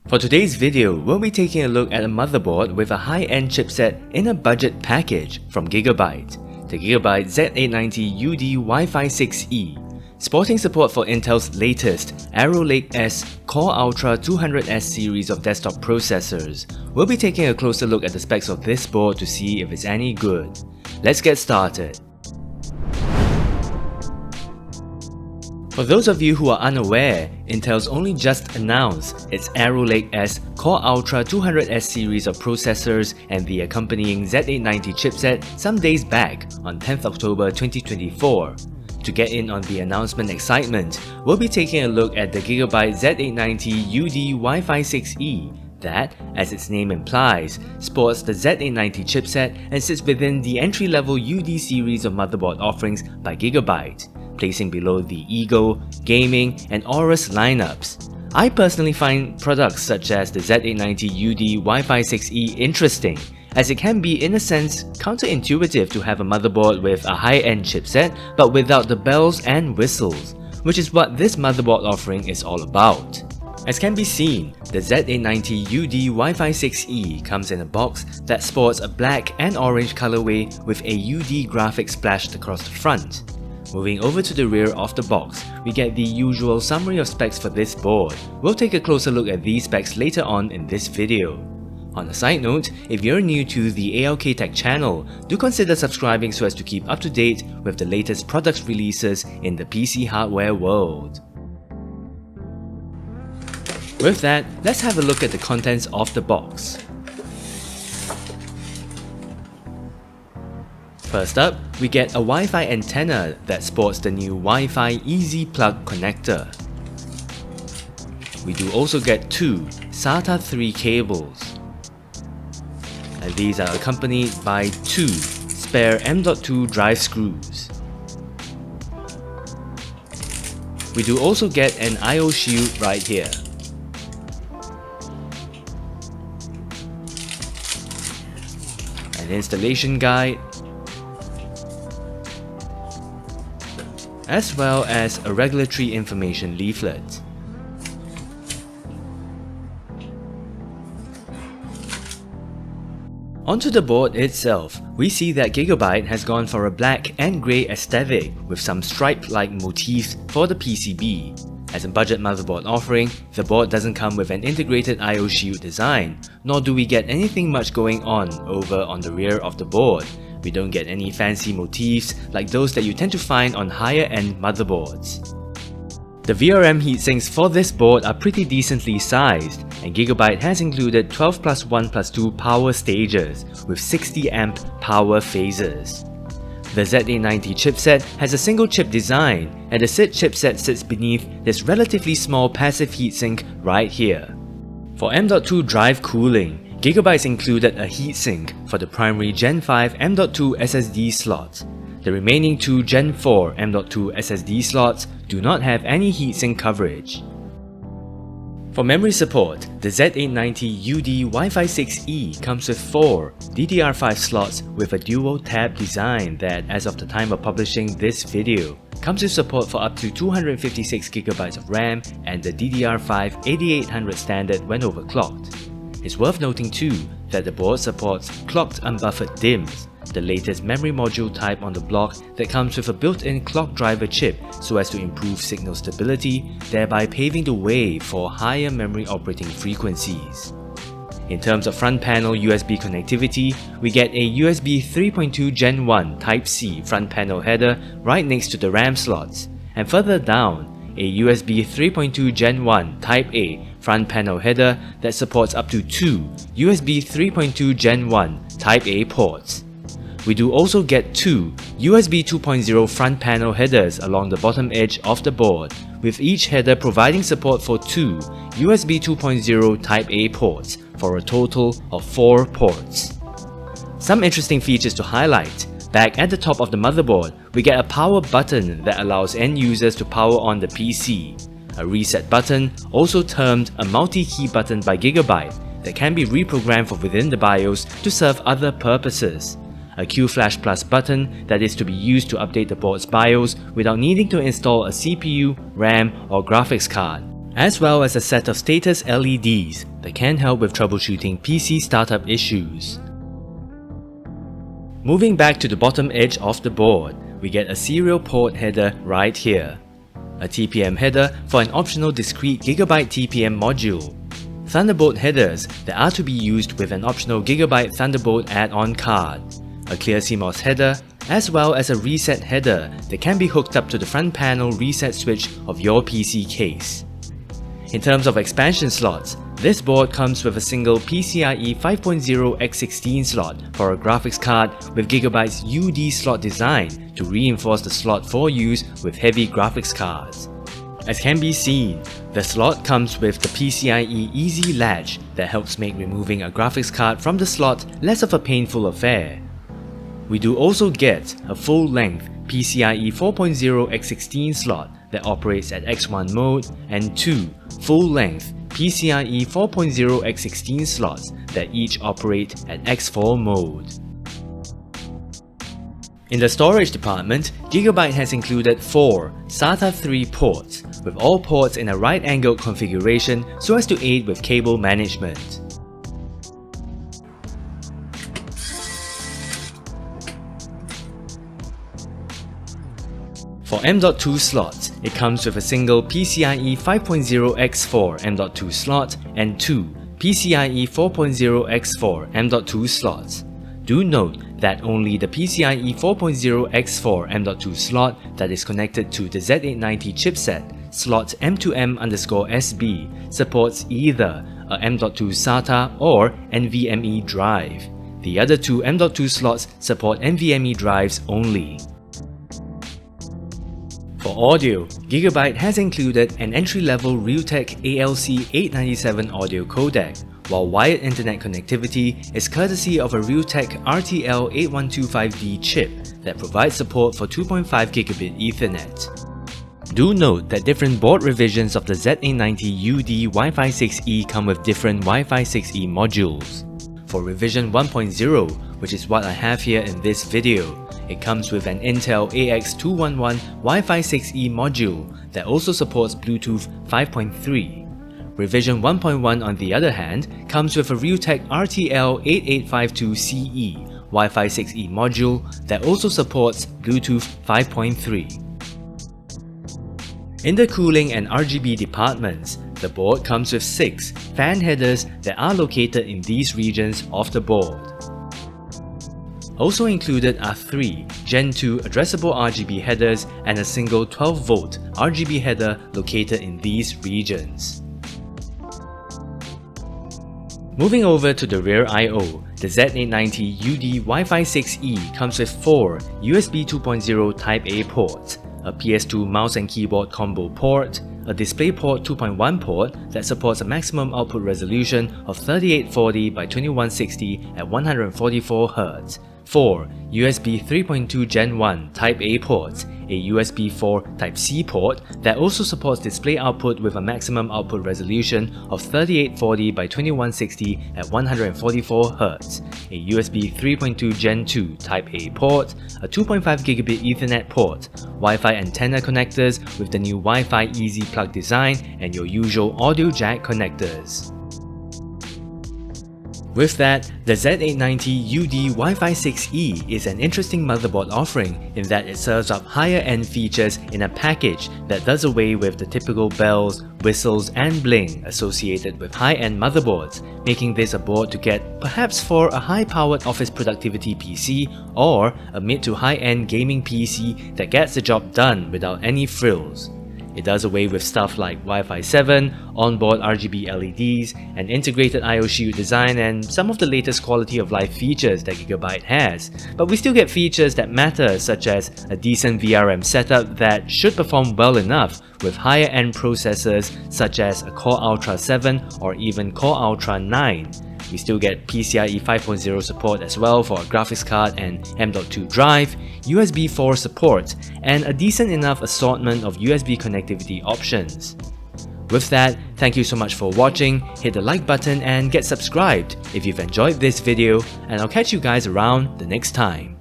For today's video, we'll be taking a look at a motherboard with a high-end chipset in a budget package from Gigabyte, the Gigabyte Z890UD Wi-Fi 6E. Sporting support for Intel's latest Arrow Lake S Core Ultra 200S series of desktop processors. We'll be taking a closer look at the specs of this board to see if it's any good. Let's get started. For those of you who are unaware, Intel's only just announced its Arrow Lake S Core Ultra 200S series of processors and the accompanying Z890 chipset some days back on 10th October 2024. To get in on the announcement excitement, we'll be taking a look at the Gigabyte Z890UD Wi-Fi 6E that, as its name implies, sports the Z890 chipset and sits within the entry-level UD series of motherboard offerings by Gigabyte, placing below the Eagle, Gaming, and Aorus lineups. I personally find products such as the Z890UD Wi-Fi 6E interesting, as it can be in a sense counterintuitive to have a motherboard with a high-end chipset but without the bells and whistles, which is what this motherboard offering is all about. As can be seen, the Z890UD Wi-Fi 6E comes in a box that sports a black and orange colorway with a UD graphic splashed across the front. Moving over to the rear of the box, we get the usual summary of specs for this board. We'll take a closer look at these specs later on in this video. On a side note, if you're new to the ALK Tech channel, do consider subscribing so as to keep up to date with the latest product releases in the PC hardware world. With that, let's have a look at the contents of the box. First up, we get a Wi-Fi antenna that sports the new Wi-Fi Easy Plug connector. We do also get two SATA 3 cables. And these are accompanied by two spare M.2 drive screws. We do also get an I/O shield right here. An installation guide, as well as a regulatory information leaflet. Onto the board itself, we see that Gigabyte has gone for a black and grey aesthetic with some stripe-like motifs for the PCB. As a budget motherboard offering, the board doesn't come with an integrated I/O shield design, nor do we get anything much going on over on the rear of the board. We don't get any fancy motifs like those that you tend to find on higher-end motherboards. The VRM heatsinks for this board are pretty decently sized, and Gigabyte has included 12+1+2 power stages with 60 amp power phases. The Z890 chipset has a single chip design, and the SID chipset sits beneath this relatively small passive heatsink right here. For M.2 drive cooling, Gigabyte's included a heatsink for the primary Gen 5 M.2 SSD slot. The remaining two Gen 4 M.2 SSD slots do not have any heatsink coverage. For memory support, the Z890UD Wi-Fi 6E comes with 4 DDR5 slots with a dual tab design that, as of the time of publishing this video, comes with support for up to 256GB of RAM and the DDR5 8800 standard when overclocked. It's worth noting too that the board supports clocked unbuffered DIMMs, the latest memory module type on the block that comes with a built-in clock driver chip so as to improve signal stability, thereby paving the way for higher memory operating frequencies. In terms of front panel USB connectivity, we get a USB 3.2 Gen 1 Type-C front panel header right next to the RAM slots, and further down, a USB 3.2 Gen 1 Type-A front panel header that supports up to 2 USB 3.2 Gen 1 Type-A ports. We do also get two USB 2.0 front panel headers along the bottom edge of the board, with each header providing support for two USB 2.0 Type-A ports for a total of 4 ports. Some interesting features to highlight. Back at the top of the motherboard, we get a power button that allows end users to power on the PC. A reset button, also termed a multi-key button by Gigabyte, that can be reprogrammed from within the BIOS to serve other purposes. A QFlash Plus button that is to be used to update the board's BIOS without needing to install a CPU, RAM, or graphics card. as well as a set of status LEDs that can help with troubleshooting PC startup issues. Moving back to the bottom edge of the board, we get a serial port header right here, a TPM header for an optional discrete Gigabyte TPM module, Thunderbolt headers that are to be used with an optional Gigabyte Thunderbolt add-on card, a clear CMOS header, as well as a reset header that can be hooked up to the front panel reset switch of your PC case. In terms of expansion slots, this board comes with a single PCIe 5.0 x16 slot for a graphics card with Gigabyte's UD slot design to reinforce the slot for use with heavy graphics cards. As can be seen, the slot comes with the PCIe Easy latch that helps make removing a graphics card from the slot less of a painful affair. We do also get a full-length PCIe 4.0 x16 slot that operates at X1 mode and two full-length PCIe 4.0 x16 slots that each operate at X4 mode. In the storage department, Gigabyte has included 4 SATA 3 ports, with all ports in a right-angled configuration so as to aid with cable management. For M.2 slots, it comes with a single PCIe 5.0 x4 M.2 slot and 2 PCIe 4.0 x4 M.2 slots. Do note that only the PCIe 4.0 x4 M.2 slot that is connected to the Z890 chipset, slot M2M_SB, supports either a M.2 SATA or NVMe drive. The other two M.2 slots support NVMe drives only. For audio, Gigabyte has included an entry-level Realtek ALC897 audio codec, while wired internet connectivity is courtesy of a Realtek RTL8125D chip that provides support for 2.5 gigabit Ethernet. Do note that different board revisions of the Z890 UD Wi-Fi 6E come with different Wi-Fi 6E modules. For revision 1.0, which is what I have here in this video, it comes with an Intel AX211 Wi-Fi 6E module that also supports Bluetooth 5.3. Revision 1.1 on the other hand comes with a Realtek RTL8852CE Wi-Fi 6E module that also supports Bluetooth 5.3. In the cooling and RGB departments, the board comes with 6 fan headers that are located in these regions of the board. Also included are 3 Gen 2 addressable RGB headers and a single 12V RGB header located in these regions. Moving over to the rear I/O, the Z890 UD Wi-Fi 6E comes with 4 USB 2.0 Type A ports, a PS2 mouse and keyboard combo port, a DisplayPort 2.1 port that supports a maximum output resolution of 3840 by 2160 at 144Hz, 4 USB 3.2 Gen 1 Type A ports, a USB 4 Type C port that also supports display output with a maximum output resolution of 3840 by 2160 at 144Hz, a USB 3.2 Gen 2 Type A port, a 2.5 gigabit Ethernet port, Wi-Fi antenna connectors with the new Wi-Fi Easy Plug design, and your usual audio jack connectors. With that, the Z890 UD Wi-Fi 6E is an interesting motherboard offering in that it serves up higher-end features in a package that does away with the typical bells, whistles, and bling associated with high-end motherboards, making this a board to get perhaps for a high-powered office productivity PC or a mid to high-end gaming PC that gets the job done without any frills. It does away with stuff like Wi-Fi 7, onboard RGB LEDs, an integrated I/O shield design, and some of the latest quality of life features that Gigabyte has. But we still get features that matter, such as a decent VRM setup that should perform well enough with higher end processors such as a Core Ultra 7 or even Core Ultra 9. We still get PCIe 5.0 support as well for a graphics card and M.2 drive, USB 4 support, and a decent enough assortment of USB connectivity options. With that, thank you so much for watching, hit the like button and get subscribed if you've enjoyed this video, and I'll catch you guys around the next time.